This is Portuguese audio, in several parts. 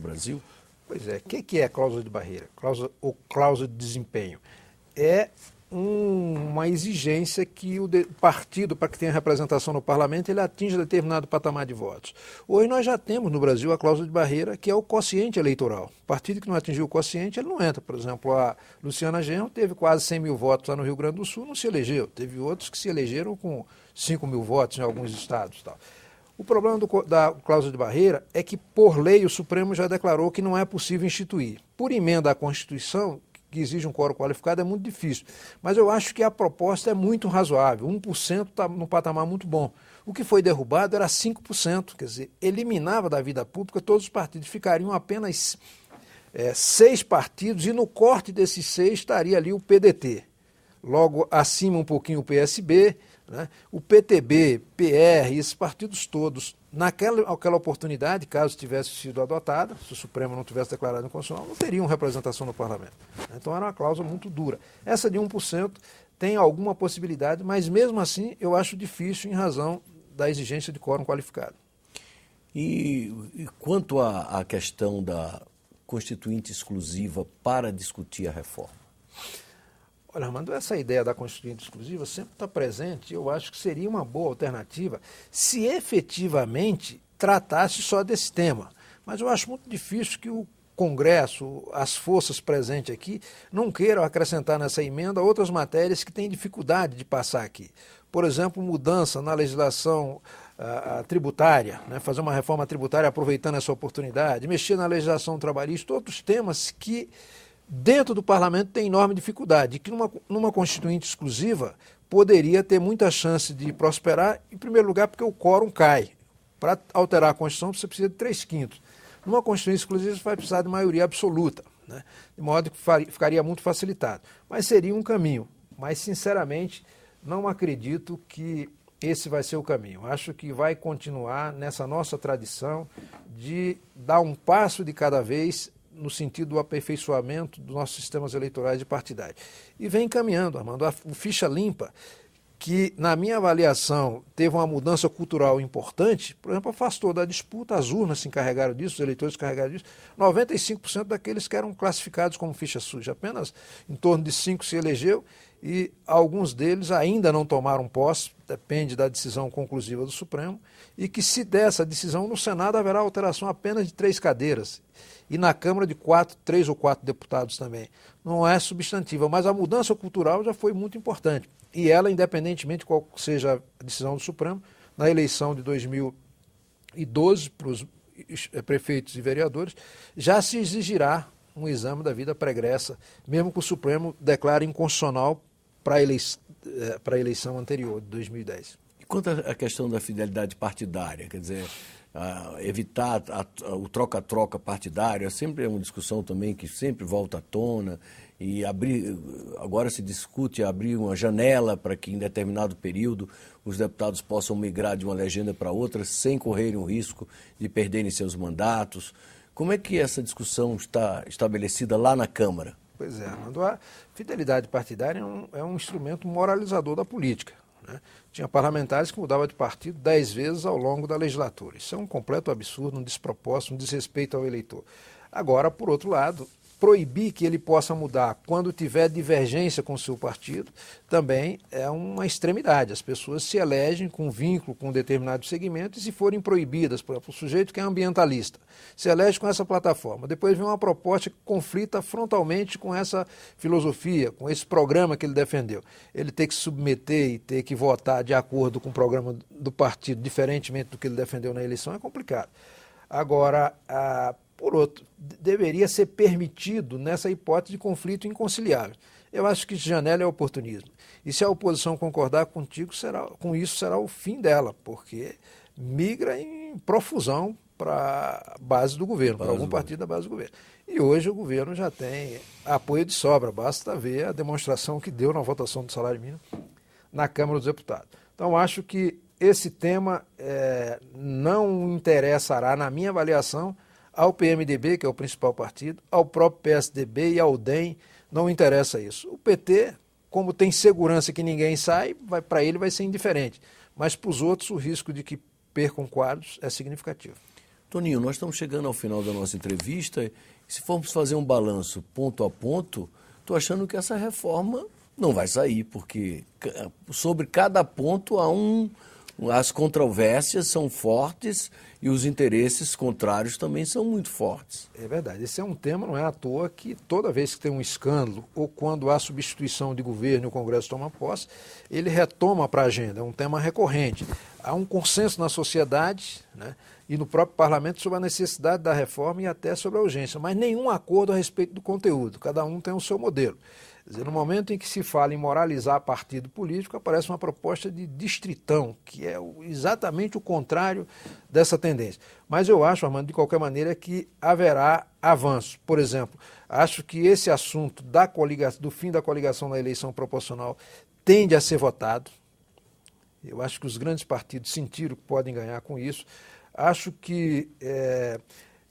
Brasil? Pois é, o que é cláusula de barreira? Cláusula de desempenho? É uma exigência que o partido, para que tenha representação no parlamento, ele atinja determinado patamar de votos. Hoje nós já temos no Brasil a cláusula de barreira, que é o quociente eleitoral. O partido que não atingiu o quociente, ele não entra. Por exemplo, a Luciana Genro teve quase 100 mil votos lá no Rio Grande do Sul, não se elegeu. Teve outros que se elegeram com 5 mil votos em alguns estados. Tal. O problema da cláusula de barreira é que, por lei, o Supremo já declarou que não é possível instituir. Por emenda à Constituição, que exige um quórum qualificado, é muito difícil. Mas eu acho que a proposta é muito razoável. 1% está num patamar muito bom. O que foi derrubado era 5%, quer dizer, eliminava da vida pública todos os partidos. Ficariam apenas 6 partidos e no corte desses 6 estaria ali o PDT. Logo acima um pouquinho o PSB, né? O PTB, PR, esses partidos todos, naquela oportunidade, caso tivesse sido adotada, se o Supremo não tivesse declarado inconstitucional, não teriam representação no parlamento. Então era uma cláusula muito dura. Essa de 1% tem alguma possibilidade, mas mesmo assim eu acho difícil em razão da exigência de quórum qualificado. E quanto à questão da constituinte exclusiva para discutir a reforma? Olha, Armando, essa ideia da Constituinte exclusiva sempre está presente e eu acho que seria uma boa alternativa se efetivamente tratasse só desse tema. Mas eu acho muito difícil que o Congresso, as forças presentes aqui, não queiram acrescentar nessa emenda outras matérias que têm dificuldade de passar aqui. Por exemplo, mudança na legislação tributária, né? Fazer uma reforma tributária aproveitando essa oportunidade, mexer na legislação trabalhista, outros temas que dentro do parlamento tem enorme dificuldade, que numa constituinte exclusiva poderia ter muita chance de prosperar, em primeiro lugar porque o quórum cai. Para alterar a Constituição você precisa de 3/5. Numa constituinte exclusiva você vai precisar de maioria absoluta, né? De modo que ficaria muito facilitado. Mas seria um caminho. Mas, sinceramente, não acredito que esse vai ser o caminho. Acho que vai continuar nessa nossa tradição de dar um passo de cada vez no sentido do aperfeiçoamento dos nossos sistemas eleitorais de partidário. E vem caminhando, Armando. O Ficha Limpa, que, na minha avaliação, teve uma mudança cultural importante, por exemplo, afastou da disputa, as urnas se encarregaram disso, os eleitores se encarregaram disso, 95% daqueles que eram classificados como ficha suja. Apenas em torno de 5 se elegeu e alguns deles ainda não tomaram posse, depende da decisão conclusiva do Supremo, e que se der essa decisão no Senado haverá alteração apenas de 3 cadeiras e na Câmara de 3 ou 4 deputados também. Não é substantiva, mas a mudança cultural já foi muito importante. E ela, independentemente de qual seja a decisão do Supremo, na eleição de 2012 para os prefeitos e vereadores, já se exigirá um exame da vida pregressa, mesmo que o Supremo declare inconstitucional para a eleição anterior, de 2010. E quanto à questão da fidelidade partidária, quer dizer, evitar o troca-troca partidário, sempre é uma discussão também que sempre volta à tona, e agora se discute abrir uma janela para que em determinado período os deputados possam migrar de uma legenda para outra sem correrem o risco de perderem seus mandatos. Como é que essa discussão está estabelecida lá na Câmara? Pois é, Armando, a fidelidade partidária é um instrumento moralizador da política, né? Tinha parlamentares que mudavam de partido 10 vezes ao longo da legislatura. Isso é um completo absurdo, um despropósito, um desrespeito ao eleitor. Agora, por outro lado, proibir que ele possa mudar quando tiver divergência com o seu partido também é uma extremidade. As pessoas se elegem com vínculo com um determinado segmento e, se forem proibidas, por exemplo, o sujeito que é ambientalista se elege com essa plataforma, depois vem uma proposta que conflita frontalmente com essa filosofia, com esse programa que ele defendeu. Ele ter que se submeter e ter que votar de acordo com o programa do partido, diferentemente do que ele defendeu na eleição, é complicado. Agora, por outro, deveria ser permitido nessa hipótese de conflito inconciliável. Eu acho que janela é oportunismo. E se a oposição concordar com isso será o fim dela, porque migra em profusão para a base do governo, para algum partido da base do governo. E hoje o governo já tem apoio de sobra, basta ver a demonstração que deu na votação do salário mínimo na Câmara dos Deputados. Então, acho que esse tema não interessará, na minha avaliação, ao PMDB, que é o principal partido, ao próprio PSDB e ao DEM, não interessa isso. O PT, como tem segurança que ninguém sai, para ele vai ser indiferente. Mas para os outros o risco de que percam quadros é significativo. Toninho, nós estamos chegando ao final da nossa entrevista. Se formos fazer um balanço ponto a ponto, estou achando que essa reforma não vai sair, porque sobre cada ponto as controvérsias são fortes e os interesses contrários também são muito fortes. É verdade. Esse é um tema, não é à toa, que toda vez que tem um escândalo ou quando há substituição de governo e o Congresso toma posse, ele retoma para a agenda. É um tema recorrente. Há um consenso na sociedade, né, e no próprio parlamento sobre a necessidade da reforma e até sobre a urgência, mas nenhum acordo a respeito do conteúdo. Cada um tem o seu modelo. Quer dizer, no momento em que se fala em moralizar partido político, aparece uma proposta de distritão, que é exatamente o contrário dessa tendência. Mas eu acho, Armando, de qualquer maneira, que haverá avanço. Por exemplo, acho que esse assunto do fim da coligação na eleição proporcional tende a ser votado. Eu acho que os grandes partidos sentiram que podem ganhar com isso. Acho que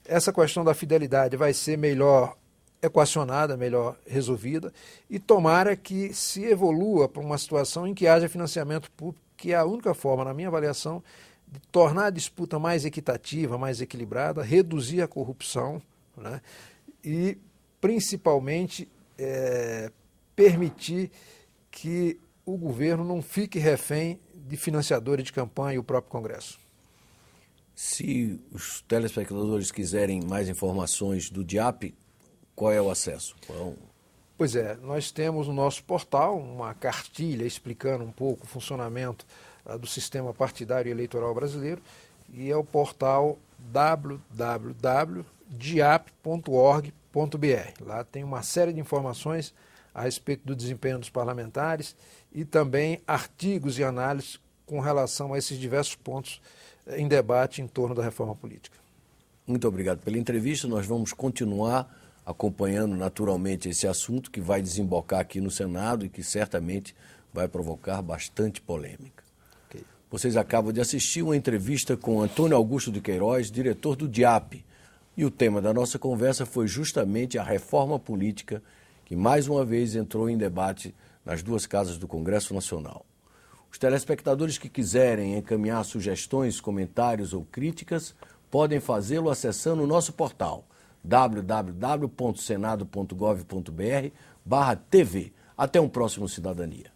essa questão da fidelidade vai ser melhor equacionada, melhor resolvida, e tomara que se evolua para uma situação em que haja financiamento público, que é a única forma, na minha avaliação, de tornar a disputa mais equitativa, mais equilibrada, reduzir a corrupção, né, e, principalmente, permitir que o governo não fique refém de financiadores de campanha e o próprio Congresso. Se os telespectadores quiserem mais informações do DIAP, qual é o acesso? Pois é, nós temos no nosso portal uma cartilha explicando um pouco o funcionamento do sistema partidário e eleitoral brasileiro, e é o portal www.diap.org.br. Lá tem uma série de informações a respeito do desempenho dos parlamentares e também artigos e análises com relação a esses diversos pontos em debate em torno da reforma política. Muito obrigado pela entrevista. Nós vamos continuar acompanhando naturalmente esse assunto que vai desembocar aqui no Senado e que certamente vai provocar bastante polêmica. Okay. Vocês acabam de assistir uma entrevista com Antônio Augusto de Queiroz, diretor do DIAP. E o tema da nossa conversa foi justamente a reforma política que mais uma vez entrou em debate nas duas casas do Congresso Nacional. Os telespectadores que quiserem encaminhar sugestões, comentários ou críticas podem fazê-lo acessando o nosso portal www.senado.gov.br/TV. Até um próximo Cidadania.